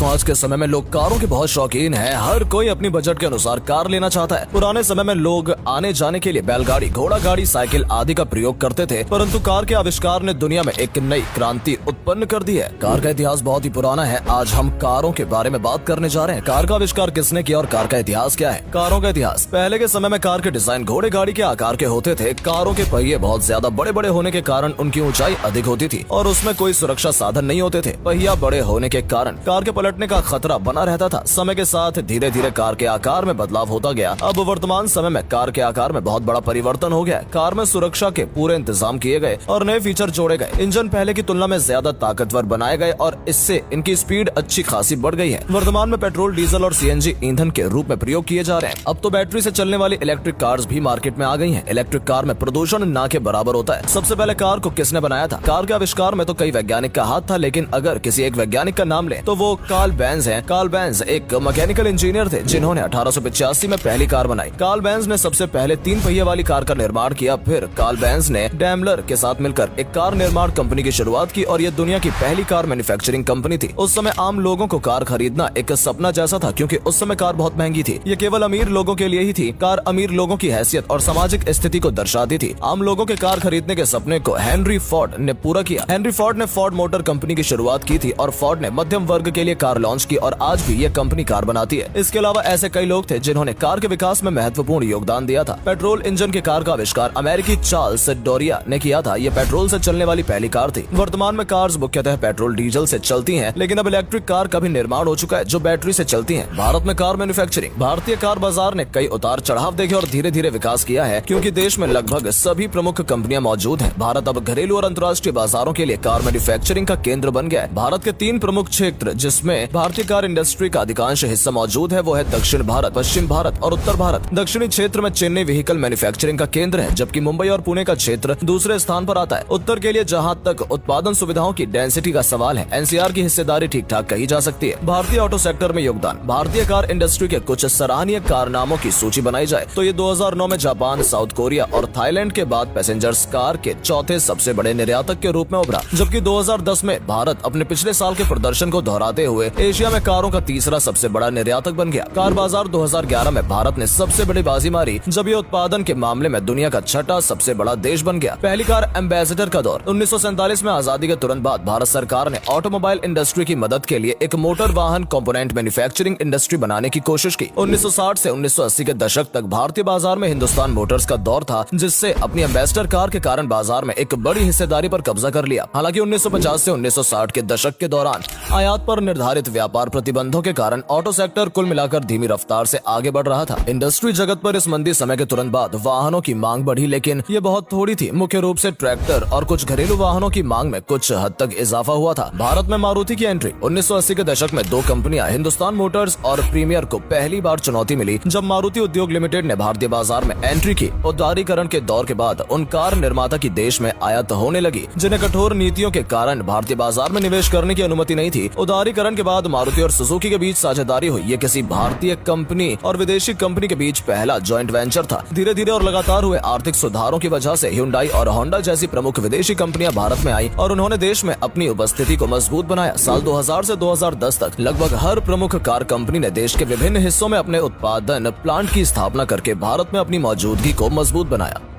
दोस्तों आज के समय में लोग कारों के बहुत शौकीन हैं। हर कोई अपनी बजट के अनुसार कार लेना चाहता है। पुराने समय में लोग आने जाने के लिए बैलगाड़ी, घोड़ा गाड़ी, साइकिल आदि का प्रयोग करते थे, परंतु कार के आविष्कार ने दुनिया में एक नई क्रांति उत्पन्न कर दी है। कार का इतिहास बहुत ही पुराना है। आज हम कारों के बारे में बात करने जा रहे हैं। कार का आविष्कार किसने किया और कार का इतिहास क्या है। कारों का इतिहास। पहले के समय में कार के डिजाइन घोड़े गाड़ी के आकार के होते थे। कारों के पहिए बहुत ज्यादा बड़े बड़े होने के कारण उनकी ऊंचाई अधिक होती थी और उसमें कोई सुरक्षा साधन नहीं होते थे। पहिया बड़े होने के कारण कार के पलटने का खतरा बना रहता था। समय के साथ धीरे धीरे कार के आकार में बदलाव होता गया। अब वर्तमान समय में कार के आकार में बहुत बड़ा परिवर्तन हो गया है। कार में सुरक्षा के पूरे इंतजाम किए गए और नए फीचर जोड़े गए। इंजन पहले की तुलना में ज्यादा ताकतवर बनाए गए और इससे इनकी स्पीड अच्छी खासी बढ़ गई है। वर्तमान में पेट्रोल, डीजल और सीएनजी ईंधन के रूप में प्रयोग किए जा रहे हैं। अब तो बैटरी से चलने वाली इलेक्ट्रिक कार्स भी मार्केट में आ गई हैं। इलेक्ट्रिक कार में प्रदूषण ना के बराबर होता है। सबसे पहले कार को किसने बनाया था। कार के आविष्कार में तो कई वैज्ञानिक का हाथ था, लेकिन अगर किसी एक वैज्ञानिक का नाम ले तो वो कार्ल बेंज हैं। कार्ल बेंज एक मैकेनिकल इंजीनियर थे जिन्होंने 1885 में पहली कार बनाई। कार्ल बेंज ने सबसे पहले 3 पहिए वाली कार का निर्माण किया। फिर कार्ल बेंज ने डैमलर के साथ मिलकर एक कार निर्माण कंपनी की शुरुआत की और ये दुनिया की पहली कार मैन्युफैक्चरिंग कंपनी थी। उस समय आम लोगों को कार खरीदना एक सपना जैसा था, क्योंकि उस समय कार बहुत महंगी थी। ये केवल अमीर लोगों के लिए ही थी। कार अमीर लोगों की हैसियत और सामाजिक स्थिति को दर्शाती थी। आम लोगों के कार खरीदने के सपने को हेनरी फोर्ड ने पूरा किया। हेनरी फोर्ड ने फोर्ड मोटर कंपनी की शुरुआत की थी और फोर्ड ने मध्यम वर्ग के लिए कार लॉन्च की और आज भी ये कंपनी कार बनाती है। इसके अलावा ऐसे कई लोग थे जिन्होंने कार के विकास में महत्वपूर्ण योगदान दिया था। पेट्रोल इंजन के कार का आविष्कार अमेरिकी चार्ल्स डोरिया ने किया था। ये पेट्रोल से चलने वाली पहली कार थी। वर्तमान में कार्स मुख्यतः पेट्रोल डीजल से चलती हैं, लेकिन अब इलेक्ट्रिक कार का भी निर्माण हो चुका है जो बैटरी से चलती हैं। भारत में कार मैन्युफैक्चरिंग। भारतीय कार बाजार ने कई उतार चढ़ाव देखे और धीरे धीरे विकास किया है, क्योंकि देश में लगभग सभी प्रमुख कंपनियां मौजूद हैं। भारत अब घरेलू और अंतर्राष्ट्रीय बाजारों के लिए कार मैन्युफैक्चरिंग का केंद्र बन गया है। भारत के 3 प्रमुख क्षेत्र जिसमें भारतीय कार इंडस्ट्री का अधिकांश हिस्सा मौजूद है वो है दक्षिण भारत, पश्चिम भारत और उत्तर भारत। दक्षिणी क्षेत्र में चेन्नई व्हीकल मैन्युफैक्चरिंग का केंद्र है, जबकि मुंबई और पुणे का क्षेत्र दूसरे स्थान पर आता है। उत्तर के लिए जहां तक उत्पादन सुविधाओं की डेंसिटी का सवाल है, एनसीआर की हिस्सेदारी ठीक ठाक कही जा सकती है। भारतीय ऑटो सेक्टर में योगदान। भारतीय कार इंडस्ट्री के कुछ सराहनीय कारनामों की सूची बनाई जाए तो ये 2009 में जापान, साउथ कोरिया और थाईलैंड के बाद पैसेंजर्स कार के चौथे सबसे बड़े निर्यातक के रूप में उभरा, जबकि 2010 में भारत अपने पिछले साल के प्रदर्शन को दोहराते हुए एशिया में कारों का तीसरा सबसे बड़ा निर्यातक बन गया। कार बाजार 2011 में भारत ने सबसे बड़ी बाजी मारी, जब ये उत्पादन के मामले में दुनिया का 6ठा सबसे बड़ा देश बन गया। पहली कार एम्बेसडर का दौर। 1947 में आजादी के तुरंत बाद भारत सरकार ने ऑटोमोबाइल इंडस्ट्री की मदद के लिए एक मोटर वाहन कंपोनेंट मैन्युफैक्चरिंग इंडस्ट्री बनाने की कोशिश की। 1960 से 1980 के दशक तक भारतीय बाजार में हिंदुस्तान मोटर्स का दौर था, जिससे अपनी एम्बेसडर कार के कारण बाजार में एक बड़ी हिस्सेदारी पर कब्जा कर लिया। हालांकि 1950 से 1960 के दशक के दौरान आयात पर निर्धारित व्यापार प्रतिबंधों के कारण ऑटो सेक्टर कुल मिलाकर धीमी रफ्तार से आगे बढ़ रहा था। इंडस्ट्री जगत पर इस मंदी समय के तुरंत बाद वाहनों की मांग बढ़ी, लेकिन ये बहुत थोड़ी थी। मुख्य रूप से ट्रैक्टर और कुछ घरेलू वाहनों की मांग में कुछ हद तक इजाफा हुआ था। भारत में मारुति की एंट्री। 1980 के दशक में 2 कंपनियां हिंदुस्तान मोटर्स और प्रीमियर को पहली बार चुनौती मिली, जब मारुति उद्योग लिमिटेड ने भारतीय बाजार में एंट्री की। उदारीकरण के दौर के बाद उन कार निर्माता की देश में आयात होने लगी, जिन्हें कठोर नीतियों के कारण भारतीय बाजार में निवेश करने की अनुमति नहीं थी। उदारीकरण के बाद मारुति और सुजुकी के बीच साझेदारी हुई। ये किसी भारतीय कंपनी और विदेशी कंपनी के बीच पहला जॉइंट वेंचर था। धीरे धीरे और लगातार हुए आर्थिक सुधारों की वजह से Hyundai और होंडा जैसी प्रमुख विदेशी कंपनियां भारत में आई और उन्होंने देश में अपनी उपस्थिति को मजबूत बनाया। साल 2000 से 2010 तक लगभग हर प्रमुख कार कंपनी ने देश के विभिन्न हिस्सों में अपने उत्पादन प्लांट की स्थापना करके भारत में अपनी मौजूदगी को मजबूत बनाया।